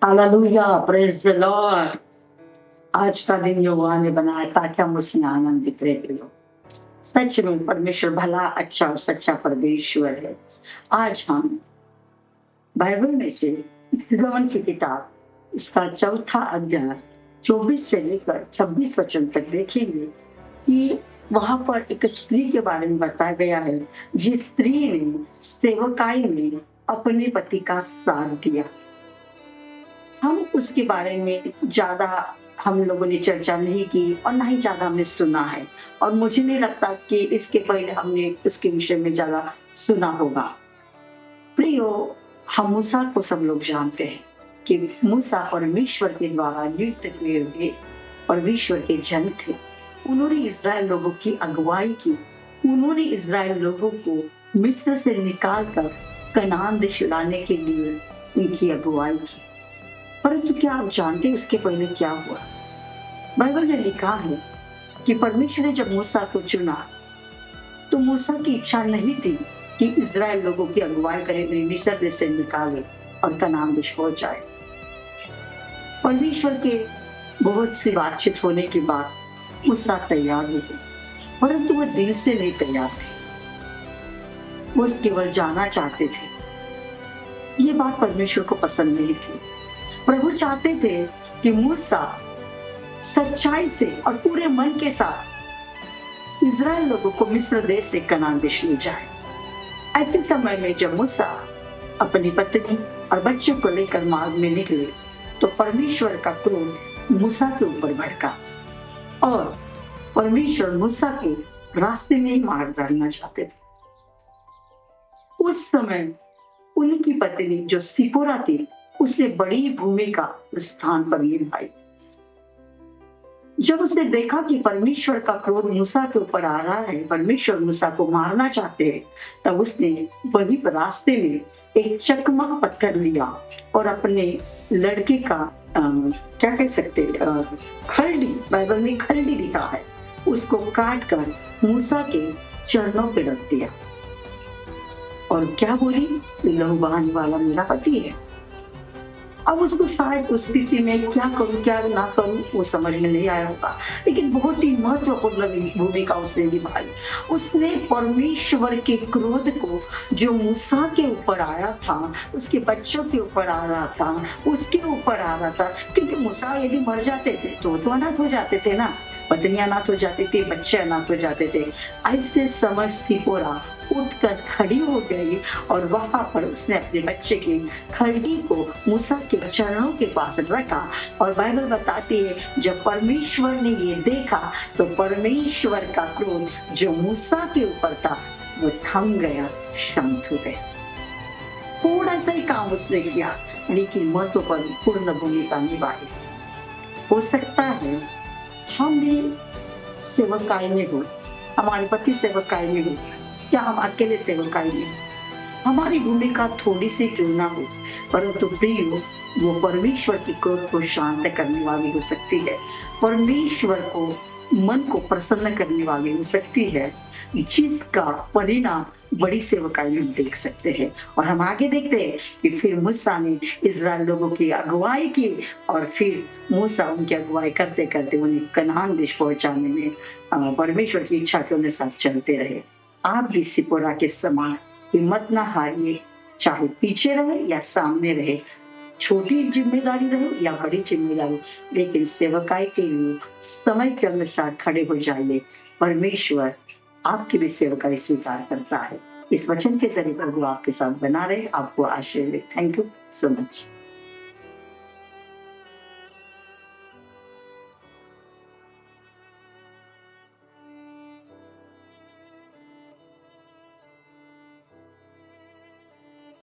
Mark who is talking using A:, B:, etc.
A: Hallelujah, praise the Lord. आज का दिन यहोवा ने बनाया ताकि हम उसमें आनंदित रहते हो। सच में परमेश्वर भला, अच्छा और सच्चा परमेश्वर है। आज हम बाइबल में से निर्गमन की किताब इसका चौथा अध्याय 24 से लेकर 26 वचन तक देखेंगे कि वहां पर एक स्त्री के बारे में बताया गया है, जिस स्त्री ने सेवकाई में अपने पति का साथ दिया। हम उसके बारे में ज़्यादा हम लोगों ने चर्चा नहीं की और ना ही ज़्यादा हमने सुना है, और मुझे नहीं लगता कि इसके पहले हमने उसके विषय में ज़्यादा सुना होगा। प्रियो, हम मूसा को सब लोग जानते हैं कि मूसा परमेश्वर के द्वारा नियुक्त किए हुए परमेश्वर के जन थे। उन्होंने इज़राइल लोगों की अगुवाई की। उन्होंने इज़राइल लोगों को मिस्र से निकाल कर कनान देश लाने के लिए उनकी अगुवाई की। परंतु क्या आप जानते हैं उसके पहले क्या हुआ? बाइबल में लिखा है कि परमेश्वर ने जब मूसा को चुना तो मूसा की इच्छा नहीं थी कि इज़राइल लोगों की अगुवाई करे, उन्हें मिस्र देश से निकाले और कनान देश पहुंचाए। परमेश्वर के बहुत सी बातचीत होने के बाद मूसा तैयार हुए, परंतु वो दिल से नहीं तैयार थे। वो केवल जाना चाहते थे। ये बात परमेश्वर को पसंद नहीं थी। प्रभु चाहते थे कि मूसा सच्चाई से और पूरे मन के साथ इज़राइल लोगों को मिस्र देश से कनान देश ले जाए। ऐसे समय में जब मूसा अपनी पत्नी और बच्चों को लेकर मार्ग में निकले तो परमेश्वर का क्रोध मूसा के ऊपर भड़का और परमेश्वर मूसा के रास्ते में ही मार डालना चाहते थे। उस समय उनकी पत्नी जो सिपोरा थी, उसने बड़ी भूमिका उस स्थान पर निभाई। जब उसने देखा कि परमेश्वर का क्रोध मूसा के ऊपर आ रहा है, परमेश्वर मूसा को मारना चाहते हैं, तब उसने वही रास्ते में एक चकमक पत्थर लिया और अपने लड़के का क्या कह सकते खलड़ी, बाइबल में खलड़ी लिखा है, उसको काट कर मूसा के चरणों पे रख दिया और क्या बोली, लहू बहाने वाला मेरा पति है। अब उसको शायद उस स्थिति में क्या करूं क्या ना करूं वो समझ में नहीं आया होगा, लेकिन बहुत ही महत्वपूर्ण भूमिका उसने निभाई। उसने परमेश्वर के क्रोध को जो मूसा के ऊपर आया था, उसके बच्चों के ऊपर आ रहा था, उसके ऊपर आ रहा था, क्योंकि मूसा यदि मर जाते थे तो अनाथ हो जाते थे ना, पत्नियां अनाथ हो जाती थी, बच्चे अनाथ हो जाते थे। ऐसे समय सिपोरा उठकर खड़ी हो गई और वहां पर उसने अपने बच्चे की खलड़ी को मूसा के चरणों के पास रखा। और बाइबल बताती है जब परमेश्वर ने ये देखा तो परमेश्वर का क्रोध जो मूसा के ऊपर था वो थम गया, शांत हो गया। थोड़ा सा ही काम उसने किया, लेकिन महत्वपूर्ण भूमिका निभाई। हो सकता है हम भी सेवकाई में हो, हमारे पति सेवकाई में हो या हम अकेले सेवकाई में, हमारी भूमिका थोड़ी सी क्यों ना हो, परंतु प्रियो वो परमेश्वर की क्रोध को शांत करने वाली हो सकती है, परमेश्वर को मन को प्रसन्न करने वाली हो सकती है, जिसका परिणाम बड़ी सेवकाई में देख सकते हैं। और हम आगे देखते हैं कि फिर मूसा ने इज़राइल लोगों की अगुवाई की और फिर मूसा उनकी अगुवाई करते करते उन्हें कनान देश पहुंचाने में परमेश्वर की इच्छा के अनुसार चलते रहे। आप भी सिपोरा के समान हिम्मत ना हारिए, चाहे पीछे रहे या सामने रहे, छोटी जिम्मेदारी रहे या बड़ी जिम्मेदारी, लेकिन सेवकाई के लिए समय के अनुसार खड़े हो जाइए। परमेश्वर आपकी भी सेवकाई स्वीकार करता है। इस वचन के जरिए प्रभु आपके साथ बना रहे, आपको आशीर्वाद दे। Thank you so much.